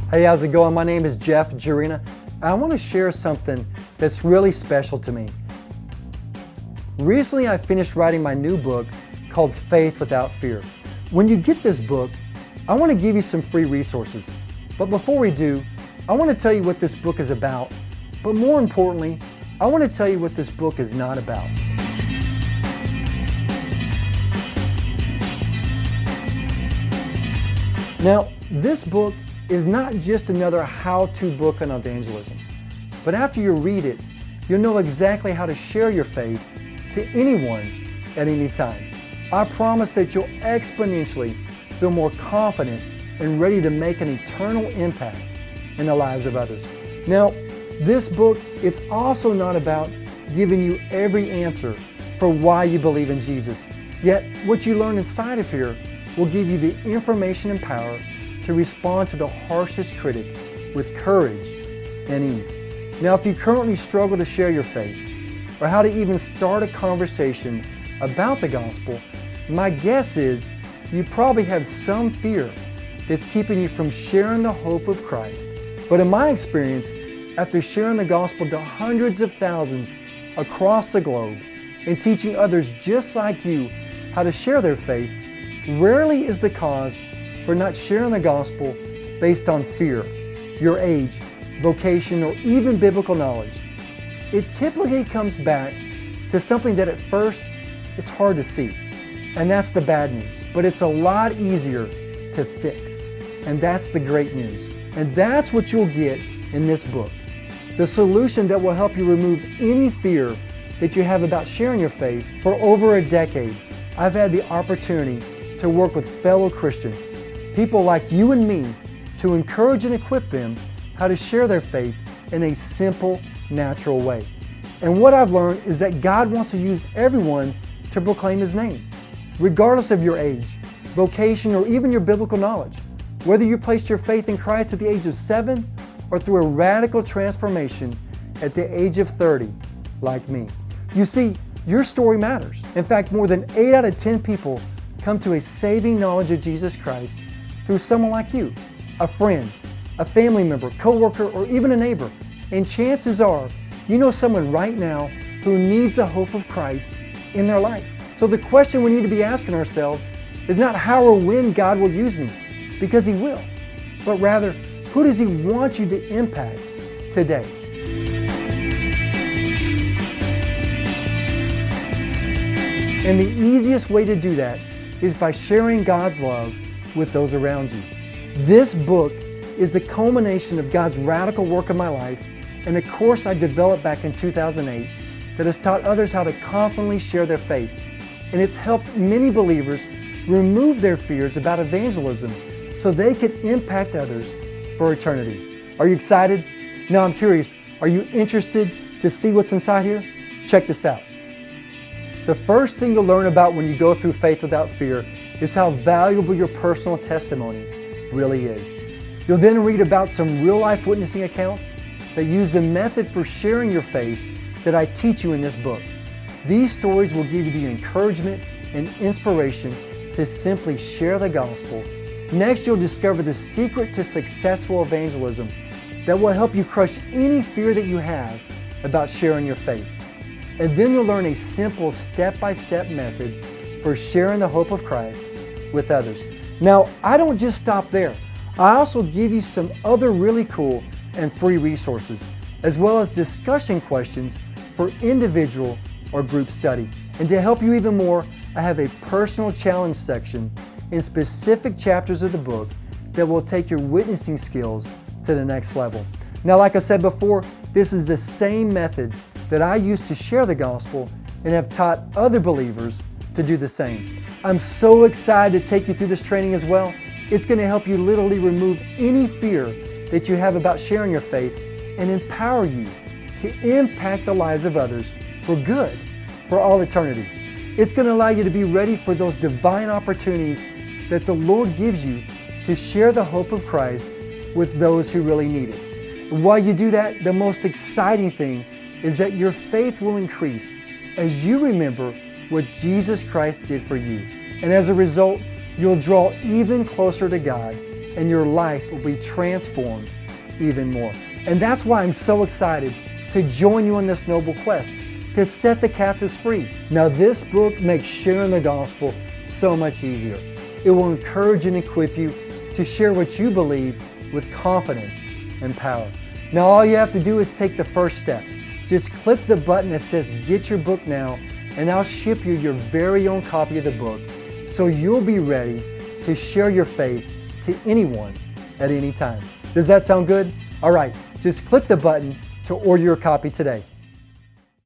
Hey, how's it going? My name is Jeff Jerina. I want to share something that's really special to me. Recently, I finished writing my new book called Faith Without Fear. When you get this book, I want to give you some free resources. But before we do, I want to tell you what this book is about. But more importantly, I want to tell you what this book is not about. Now, this book is not just another how-to book on evangelism, but after you read it, you'll know exactly how to share your faith to anyone at any time. I promise that you'll exponentially feel more confident and ready to make an eternal impact in the lives of others. Now, this book, it's also not about giving you every answer for why you believe in Jesus. Yet, what you learn inside of here will give you the information and power to respond to the harshest critic with courage and ease. Now, if you currently struggle to share your faith or how to even start a conversation about the gospel, my guess is you probably have some fear that's keeping you from sharing the hope of Christ. But in my experience, after sharing the gospel to hundreds of thousands across the globe and teaching others just like you how to share their faith, rarely is the cause for not sharing the gospel based on fear, your age, vocation, or even biblical knowledge. It typically comes back to something that at first it's hard to see, and that's the bad news. But it's a lot easier to fix, and that's the great news. And that's what you'll get in this book. The solution that will help you remove any fear that you have about sharing your faith. For over a decade, I've had the opportunity to work with fellow Christians, people like you and me, to encourage and equip them how to share their faith in a simple, natural way. And what I've learned is that God wants to use everyone to proclaim His name, regardless of your age, vocation, or even your biblical knowledge. Whether you placed your faith in Christ at the age of 7 or through a radical transformation at the age of 30, like me. You see, your story matters. In fact, more than 8 out of 10 people come to a saving knowledge of Jesus Christ through someone like you, a friend, a family member, coworker, or even a neighbor. And chances are, you know someone right now who needs the hope of Christ in their life. So the question we need to be asking ourselves is not how or when God will use me, because He will, but rather, who does He want you to impact today? And the easiest way to do that is by sharing God's love with those around you. This book is the culmination of God's radical work in my life and a course I developed back in 2008 that has taught others how to confidently share their faith. And it's helped many believers remove their fears about evangelism so they could impact others for eternity. Are you excited? Now I'm curious, are you interested to see what's inside here? Check this out. The first thing you'll learn about when you go through Faith Without Fear is how valuable your personal testimony really is. You'll then read about some real-life witnessing accounts that use the method for sharing your faith that I teach you in this book. These stories will give you the encouragement and inspiration to simply share the gospel. Next, you'll discover the secret to successful evangelism that will help you crush any fear that you have about sharing your faith. And then you'll learn a simple step-by-step method for sharing the hope of Christ with others. Now, I don't just stop there. I also give you some other really cool and free resources, as well as discussion questions for individual or group study. And to help you even more, I have a personal challenge section in specific chapters of the book that will take your witnessing skills to the next level. Now, like I said before, this is the same method that I use to share the gospel and have taught other believers to do the same. I'm so excited to take you through this training as well. It's going to help you literally remove any fear that you have about sharing your faith and empower you to impact the lives of others for good, for all eternity. It's going to allow you to be ready for those divine opportunities that the Lord gives you to share the hope of Christ with those who really need it. And while you do that, the most exciting thing is that your faith will increase as you remember what Jesus Christ did for you. And as a result, you'll draw even closer to God and your life will be transformed even more. And that's why I'm so excited to join you on this noble quest to set the captives free. Now, this book makes sharing the gospel so much easier. It will encourage and equip you to share what you believe with confidence and power. Now, all you have to do is take the first step. Just click the button that says Get Your Book Now, and I'll ship you your very own copy of the book so you'll be ready to share your faith to anyone at any time. Does that sound good? All right, just click the button to order your copy today.